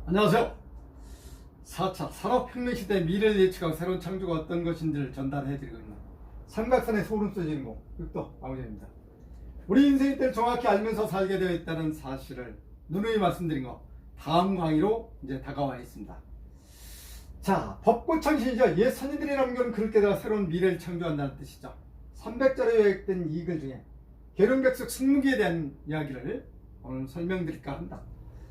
안녕하세요. 4차 산업혁명시대 미래를 예측하고 새로운 창조가 어떤 것인지를 전달해드리고 있는 삼각산의 소름 쏘지는 곡 육도 아우전입니다. 우리 인생의 때를 정확히 알면서 살게 되어 있다는 사실을 누누이 말씀드린 거 다음 강의로 이제 다가와 있습니다. 자, 법고창신이죠. 옛 선인들이 남겨놓은 글을 깨달아 새로운 미래를 창조한다는 뜻이죠. 300자로 요약된 이 글 중에 계룡백석 승무기에 대한 이야기를 오늘 설명드릴까 합니다.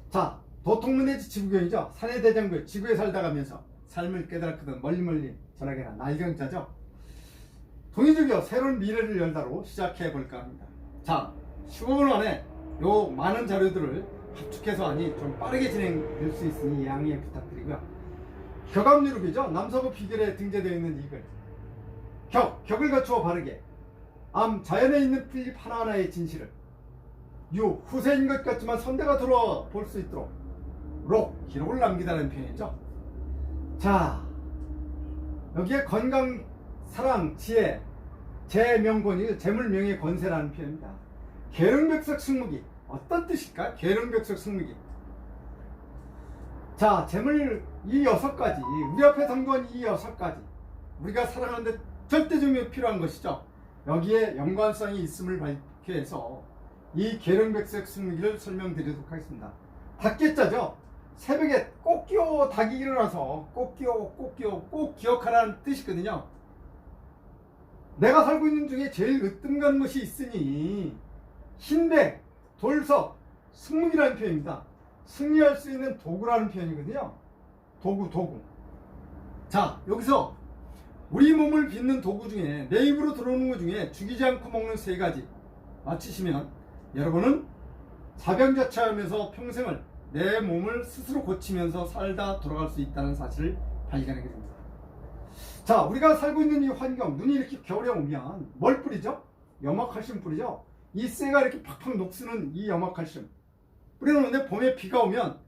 자, 도통문 내지 지구경이죠. 산의 대장부 지구에 살다 가면서 삶을 깨달았거든 멀리 전하게나 날경자죠. 동의적이요 새로운 미래를 열다로 시작해 볼까 합니다. 자, 15분 안에 요 많은 자료들을 합축해서 하니 좀 빠르게 진행될 수 있으니 양해 부탁드리고요. 격압유럽이죠. 남서부 비결에 등재되어 있는 이 글. 격을 갖추어 바르게 자연에 있는 풀잎 하나하나의 진실을 후세인 것 같지만 선대가 들어와 볼 수 있도록 기록을 남기다는 표현이죠. 자, 여기에 건강, 사랑, 지혜, 재명권이 재물명예 권세라는 표현입니다. 계룡백석 승무기 어떤 뜻일까? 계룡백석 승무기. 자, 재물 이 6가지, 우리 앞에 등장한 이 6가지, 우리가 살아가는데 절대적으로 필요한 것이죠. 여기에 연관성이 있음을 밝혀서 이 계룡백석 승무기를 설명드리도록 하겠습니다. 닭개자죠. 새벽에 꼭 끼워 닭이 일어나서 꼭 기억하라는 뜻이거든요. 내가 살고 있는 중에 제일 으뜸가는 것이 있으니 흰백, 돌석, 승무기라는 표현입니다. 승리할 수 있는 도구라는 표현이거든요. 도구. 자, 여기서 우리 몸을 빚는 도구 중에 내 입으로 들어오는 것 중에 죽이지 않고 먹는 3가지 맞히시면 여러분은 자병자차하면서 평생을 내 몸을 스스로 고치면서 살다 돌아갈 수 있다는 사실을 발견하게 됩니다. 자, 우리가 살고 있는 이 환경, 눈이 이렇게 겨울에 오면 뭘 뿌리죠? 염화칼슘 뿌리죠. 이 쇠가 이렇게 팍팍 녹쓰는 이 염화칼슘 뿌려놓는데 봄에 비가 오면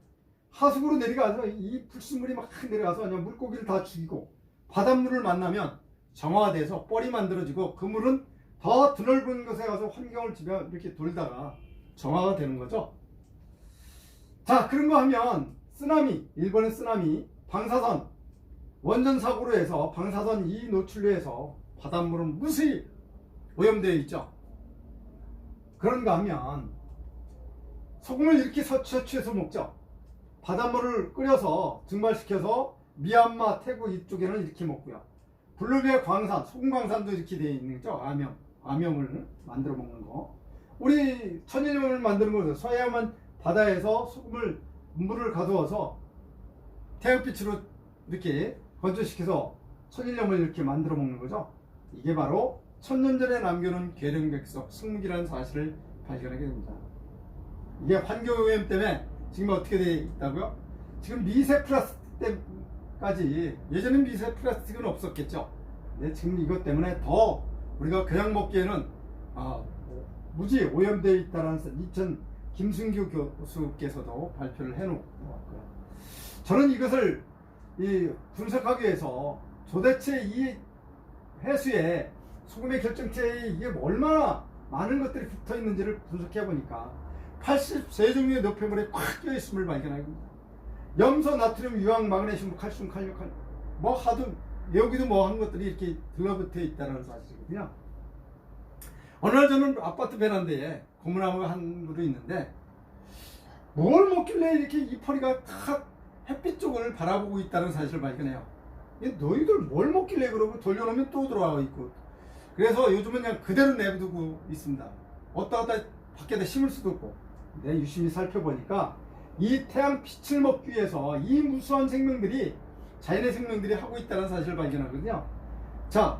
하수구로 내려가서 이 불순물이 막 내려가서 그냥 물고기를 다 죽이고 바닷물을 만나면 정화돼서 뻘이 만들어지고 그 물은 더 드넓은 곳에 가서 환경을 지배 이렇게 돌다가 정화가 되는 거죠. 자, 그런 거 하면 쓰나미, 일본의 쓰나미, 방사선, 원전 사고로 해서 방사선 이 노출로 해서 바닷물은 무수히 오염되어 있죠. 그런가 하면 소금을 이렇게 채취해서 먹죠. 바닷물을 끓여서 증발시켜서 미얀마, 태국 이쪽에는 이렇게 먹고요. 블루베 광산, 소금 광산도 이렇게 되어 있는 거죠. 암염을 만들어 먹는 거. 우리 천일염을 만드는 거죠. 서해안 바다에서 물을 가두어서 태양빛으로 이렇게 건조시켜서 천일염을 이렇게 만들어 먹는 거죠. 이게 바로 천년 전에 남겨놓은 계룡백석 승무기라는 사실을 발견하게 됩니다. 이게 환경오염 때문에 지금 어떻게 되어 있다고요? 지금 미세 플라스틱 때까지 예전엔 미세 플라스틱은 없었겠죠. 근데 지금 이것 때문에 더 우리가 그냥 먹기에는 무지 오염되어 있다는 김순규 교수께서도 발표를 해놓고 왔고요. 저는 이것을 분석하기 위해서 도대체 이 해수에 소금의 결정체에 이게 얼마나 많은 것들이 붙어 있는지를 분석해 보니까 83종류의 노폐물에 꽉 끼어 있음을 발견합니다. 염소, 나트륨, 유황, 마그네슘, 칼슘, 칼륨, 하도 여기도 한 것들이 이렇게 들러붙어 있다는 사실이거든요. 어느 날 저는 아파트 베란다에 고무나무가 한 그루 있는데 뭘 먹길래 이렇게 이파리가 탁 햇빛 쪽을 바라보고 있다는 사실을 발견해요. 너희들 뭘 먹길래 그러고 돌려놓으면 또 들어와 있고. 그래서 요즘은 그냥 그대로 내두고 있습니다. 어디다 밖에다 심을 수도 없고. 근데 유심히 살펴보니까 이 태양 빛을 먹기 위해서 이 무수한 생명들이 자연의 생명들이 하고 있다는 사실을 발견하거든요. 자,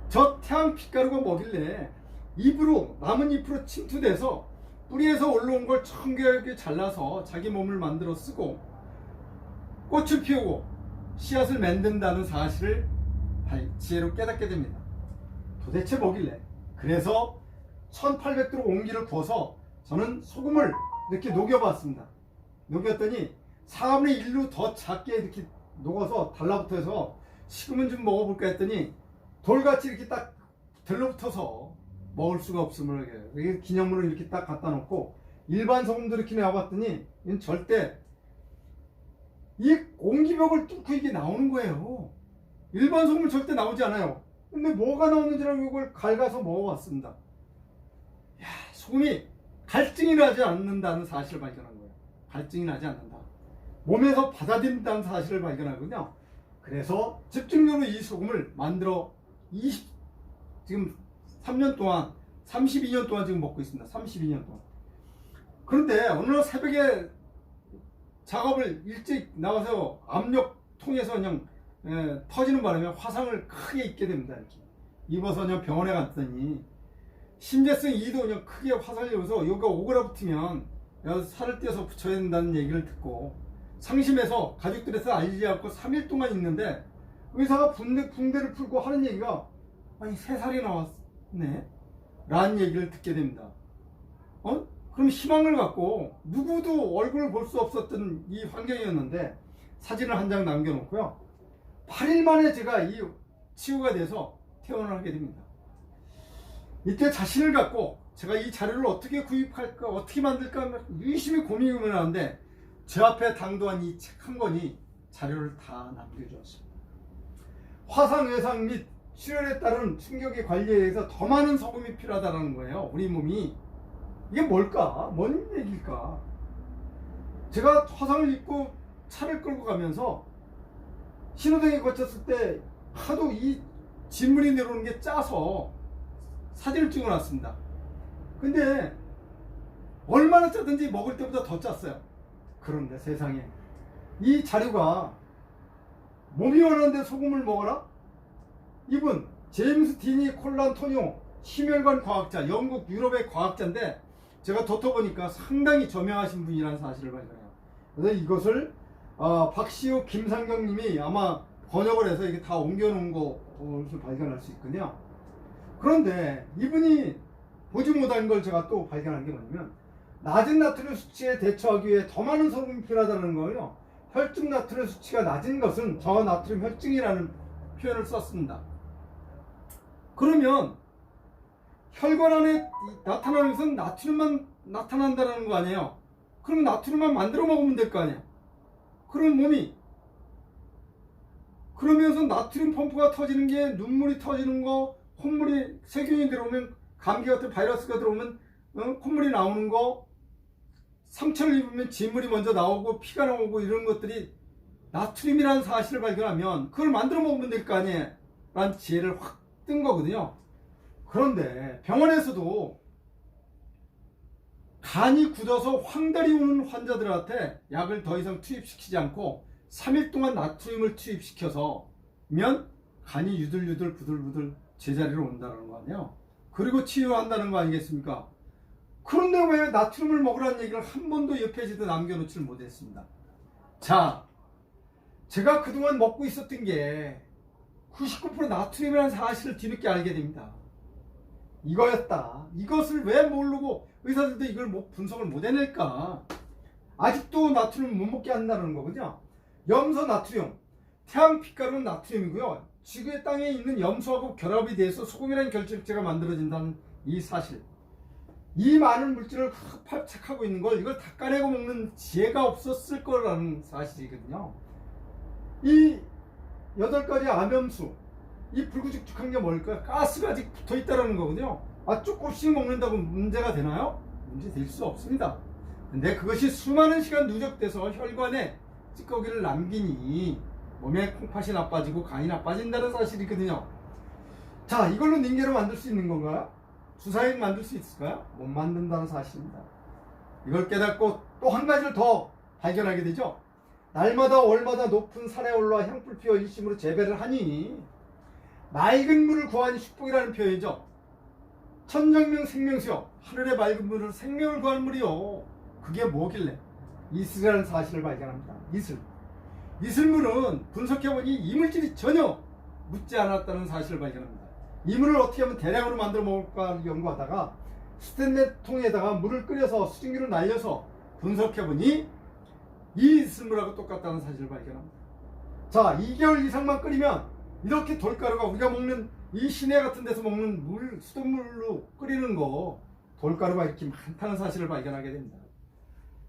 저 태양 빛가루가 뭐길래 남은 잎으로 침투돼서 뿌리에서 올라온 걸 청결하게 잘라서 자기 몸을 만들어 쓰고 꽃을 피우고 씨앗을 만든다는 사실을 지혜로 깨닫게 됩니다. 도대체 뭐길래? 그래서 1800도로 온기를 구워서 저는 소금을 이렇게 녹여봤습니다. 녹였더니 4분의 1로 더 작게 이렇게 녹아서 달라붙어서 식으면 좀 먹어볼까 했더니 돌같이 이렇게 딱 들러붙어서 먹을 수가 없음을 이게 기념물을 이렇게 딱 갖다 놓고 일반 소금도 이렇게 내와봤더니 이건 절대 이 공기벽을 뚫고 이게 나오는 거예요. 일반 소금은 절대 나오지 않아요. 근데 뭐가 나오는지라고 이걸 갉아서 먹어봤습니다. 야, 소금이 갈증이 나지 않는다는 사실을 발견한 거예요. 갈증이 나지 않는다. 몸에서 받아들인다는 사실을 발견하거든요. 그래서 집중적으로 이 소금을 만들어 지금 3년 동안 32년 동안 지금 먹고 있습니다. 32년 동안. 그런데 어느 날 새벽에 작업을 일찍 나와서 압력통에서 그냥 터지는 바람에 화상을 크게 입게 됩니다. 이렇게 입어서 그냥 병원에 갔더니 심재성 2도 그냥 크게 화상을 입어서 여기가 오그라붙으면 살을 떼서 붙여야 된다는 얘기를 듣고 상심해서 가족들에서 알지 않고 3일 동안 있는데 의사가 붕대를 풀고 하는 얘기가 아니 3살이 나왔네 라는 얘기를 듣게 됩니다. 그럼 희망을 갖고 누구도 얼굴을 볼 수 없었던 이 환경이었는데 사진을 한 장 남겨놓고요. 8일 만에 제가 이 치유가 돼서 퇴원을 하게 됩니다. 이때 자신을 갖고 제가 이 자료를 어떻게 구입할까 어떻게 만들까 유심히 고민을 하는데 제 앞에 당도한 이 책 한 권이 자료를 다 남겨주었습니다. 화상 외상 및 출혈에 따른 충격의 관리에 의해서 더 많은 소금이 필요하다는 거예요. 우리 몸이. 이게 뭘까? 뭔 얘기일까? 제가 화상을 입고 차를 끌고 가면서 신호등에 거쳤을 때 하도 이 진물이 내려오는 게 짜서 사진을 찍어놨습니다. 근데 얼마나 짜든지 먹을 때보다 더 짰어요. 그런데 세상에 이 자료가 몸이 원하는데 소금을 먹어라? 이분 제임스 디니 콜란토니오 심혈관 과학자, 영국 유럽의 과학자인데 제가 덧터보니까 상당히 저명하신 분이라는 사실을 발견해요. 그래서 이것을 박시우 김상경 님이 아마 번역을 해서 이게 다 옮겨놓은 것을 발견할 수 있거든요. 그런데 이분이 보지 못한 걸 제가 또 발견한 게 뭐냐면 낮은 나트륨 수치에 대처하기 위해 더 많은 소금이 필요하다는 거예요. 혈중 나트륨 수치가 낮은 것은 저나트륨 혈증이라는 표현을 썼습니다. 그러면 혈관 안에 나타나는 것은 나트륨만 나타난다는 거 아니에요. 그러면 나트륨만 만들어 먹으면 될 거 아니에요. 그럼 몸이 그러면서 나트륨 펌프가 터지는 게 눈물이 터지는 거, 콧물이 세균이 들어오면 감기 같은 바이러스가 들어오면 콧물이 나오는 거, 상처를 입으면 진물이 먼저 나오고 피가 나오고 이런 것들이 나트륨이라는 사실을 발견하면 그걸 만들어 먹으면 될 거 아니에요 라는 지혜를 확 뜬 거거든요. 그런데 병원에서도 간이 굳어서 황달이 오는 환자들한테 약을 더 이상 투입시키지 않고 3일 동안 나트륨을 투입시켜서 면 간이 유들유들 부들부들 제자리로 온다는 거 아니에요. 그리고 치유한다는 거 아니겠습니까? 그런데 왜 나트륨을 먹으라는 얘기를 한 번도 옆에 지도 남겨놓지를 못했습니다. 자, 제가 그동안 먹고 있었던 게 99% 나트륨이라는 사실을 뒤늦게 알게 됩니다. 이거였다. 이것을 왜 모르고 의사들도 이걸 분석을 못 해낼까? 아직도 나트륨을 못 먹게 한다는 거군요. 염소 나트륨, 태양 빛가루는 나트륨이고요. 지구의 땅에 있는 염소하고 결합이 돼서 소금이라는 결집체가 만들어진다는 이 사실. 이 많은 물질을 흡착하고 있는 걸 이걸 닦아내고 먹는 지혜가 없었을 거라는 사실이거든요. 이 8가지 암염수, 이 불구축축한 게 뭘까요? 가스가 아직 붙어 있다는 거거든요. 조금씩 먹는다고 문제가 되나요? 문제 될 수 없습니다. 근데 그것이 수많은 시간 누적돼서 혈관에 찌꺼기를 남기니 몸에 콩팥이 나빠지고 간이 나빠진다는 사실이거든요. 자, 이걸로 닌게를 만들 수 있는 건가요? 주사액 만들 수 있을까요? 못 만든다는 사실입니다. 이걸 깨닫고 또 한 가지를 더 발견하게 되죠. 날마다 월마다 높은 산에 올라 향불 피워 일심으로 재배를 하니 맑은 물을 구하니 축복이라는 표현이죠. 천정명 생명수요, 하늘의 맑은 물을 생명을 구하는 물이요. 그게 뭐길래? 이슬이라는 사실을 발견합니다. 이슬물은 분석해보니 이물질이 전혀 묻지 않았다는 사실을 발견합니다. 이물을 어떻게 하면 대량으로 만들어 먹을까 연구하다가 스테인레스 통에다가 물을 끓여서 수증기를 날려서 분석해보니 이 이슬물하고 똑같다는 사실을 발견합니다. 자, 2개월 이상만 끓이면 이렇게 돌가루가 우리가 먹는 이 시내 같은 데서 먹는 물, 수돗물로 끓이는 거 돌가루가 이렇게 많다는 사실을 발견하게 됩니다.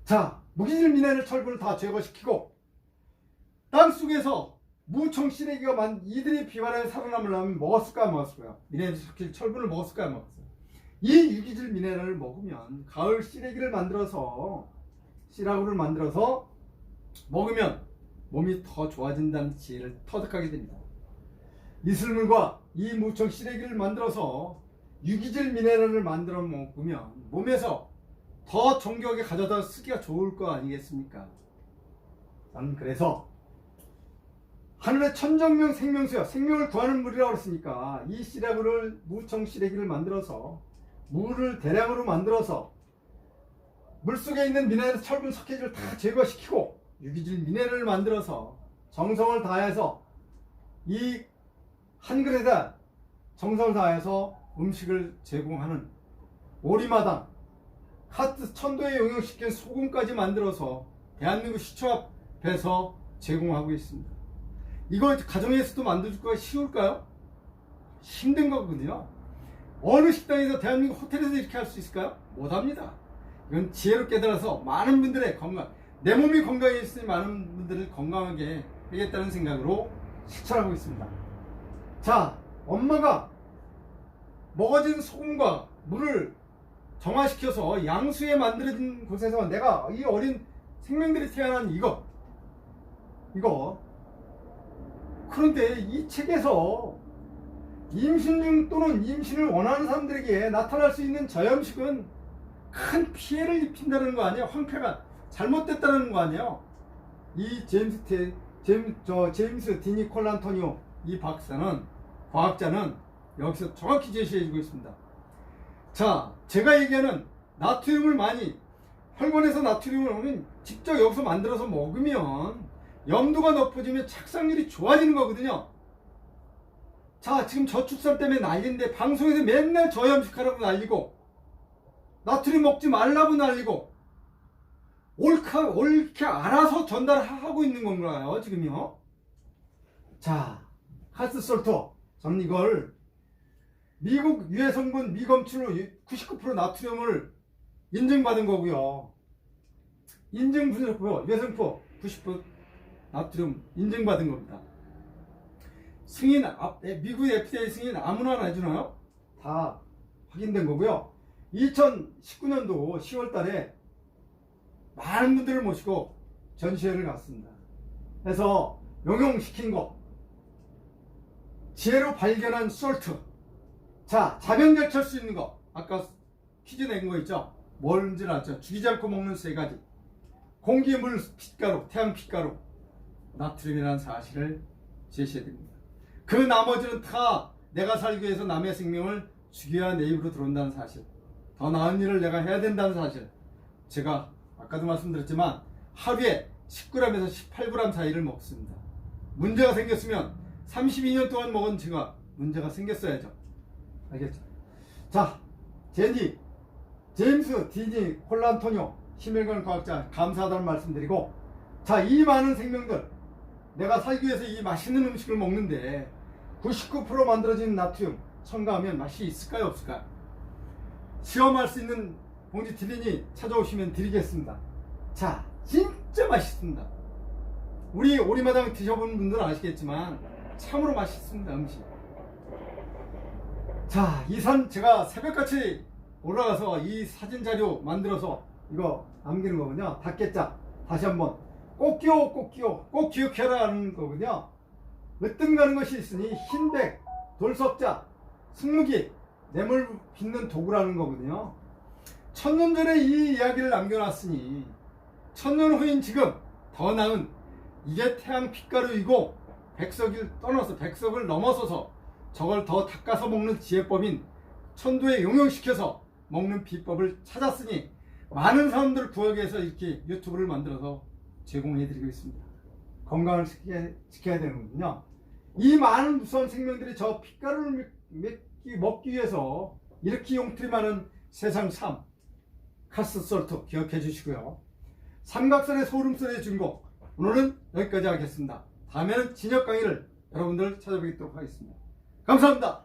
자, 무기질 미네랄 철분을 다 제거시키고 땅속에서 무청 시래기가 이들이 비바람에 살아남으려면 먹었을까 안 먹었을까요? 미네랄 섞일 철분을 먹었을까 안 먹었을까요? 이 유기질 미네랄을 먹으면 가을 시래기를 만들어서 씨라구를 만들어서 먹으면 몸이 더 좋아진다는 지혜를 터득하게 됩니다. 이슬물과 이 무청 시래기를 만들어서 유기질 미네랄을 만들어 먹으면 몸에서 더 정교하게 가져다 쓰기가 좋을 거 아니겠습니까? 저는 그래서 하늘의 천정명 생명수야, 생명을 구하는 물이라고 그랬으니까 이 씨라구를 무청 시래기를 만들어서 물을 대량으로 만들어서 물속에 있는 미네랄, 철분, 석회질을 다 제거시키고 유기질 미네랄을 만들어서 정성을 다해서 이 한 그릇에 정성을 다해서 음식을 제공하는 오리마당 카트 천도에 용역시킨 소금까지 만들어서 대한민국 시초 앞에서 제공하고 있습니다. 이거 가정에서도 만들기가 쉬울까요? 힘든 거거든요. 어느 식당에서 대한민국 호텔에서 이렇게 할 수 있을까요? 못합니다. 이건 지혜로 깨달아서 많은 분들의 건강, 내 몸이 건강해 있으니 많은 분들을 건강하게 하겠다는 생각으로 실천하고 있습니다. 자, 엄마가 먹어진 소금과 물을 정화시켜서 양수에 만들어진 곳에서 내가 이 어린 생명들이 태어난 이거 그런데 이 책에서 임신 중 또는 임신을 원하는 사람들에게 나타날 수 있는 저염식은 큰 피해를 입힌다는 거 아니에요? 황폐가 잘못됐다는 거 아니에요? 이 제임스 디니 콜란토니오 이 박사는, 과학자는 여기서 정확히 제시해주고 있습니다. 자, 제가 얘기하는 나트륨을 많이, 혈관에서 나트륨을 직접 여기서 만들어서 먹으면 염도가 높아지면 착상률이 좋아지는 거거든요. 자, 지금 저출산 때문에 난리인데 방송에서 맨날 저염식하라고 난리고 나트륨 먹지 말라고 난리고 옳게 알아서 전달하고 있는 건가요 지금요? 자, 카스솔토, 저는 이걸 미국 유해 성분 미검출로 99% 나트륨을 인증받은 거고요. 인증 분석표 유해성분 90% 나트륨 인증받은 겁니다. 승인, 미국 FDA 승인 아무나 해주나요? 다 확인된 거고요. 2019년도 10월 달에 많은 분들을 모시고 전시회를 갔습니다. 그래서 용용시킨 거, 지혜로 발견한 솔트, 자, 자병제철 수 있는 거, 아까 퀴즈 낸 거 있죠? 뭔지 알죠? 죽이지 않고 먹는 세 가지, 공기, 물, 빛가루, 태양 빛가루, 나트륨이라는 사실을 제시해드립니다. 그 나머지는 다 내가 살기 위해서 남의 생명을 죽여야 내 입으로 들어온다는 사실, 더 나은 일을 내가 해야 된다는 사실, 제가 아까도 말씀드렸지만 하루에 10g에서 18g 사이를 먹습니다. 문제가 생겼으면 32년 동안 먹은 제가 문제가 생겼어야죠. 알겠죠? 자, 제임스 디니 콜란토니오 심혈관 과학자 감사하다는 말씀드리고, 자, 이 많은 생명들, 내가 살기 위해서 이 맛있는 음식을 먹는데 99% 만들어진 나트륨 첨가하면 맛이 있을까요 없을까요? 시험할 수 있는 봉지 드리니 찾아오시면 드리겠습니다. 자, 진짜 맛있습니다. 우리 오리마당 드셔본 분들은 아시겠지만 참으로 맛있습니다. 음식. 자, 이 산 제가 새벽같이 올라가서 이 사진 자료 만들어서 이거 남기는 거군요. 닭개짝 다시 한번 꼭 기억해라는 거군요. 으뜸 가는 것이 있으니 흰백, 돌석자, 승무기, 뇌물 빚는 도구라는 거거든요. 1000년 전에 이 이야기를 남겨놨으니 1000년 후인 지금 더 나은, 이게 태양 빛가루이고 백석을 떠나서 백석을 넘어서서 저걸 더 닦아서 먹는 지혜법인 천도에 용용시켜서 먹는 비법을 찾았으니 많은 사람들을 구하기 위해서 이렇게 유튜브를 만들어서 제공해드리고 있습니다. 건강을 지켜야 되는군요. 이 많은 무서운 생명들이 저 빛가루를 먹기 위해서 이렇게 용틀이 많은 세상 삶, 카스솔트 기억해 주시고요. 삼각선의 소름소리의 주인공, 오늘은 여기까지 하겠습니다. 다음에는 진역 강의를 여러분들 찾아뵙도록 하겠습니다. 감사합니다.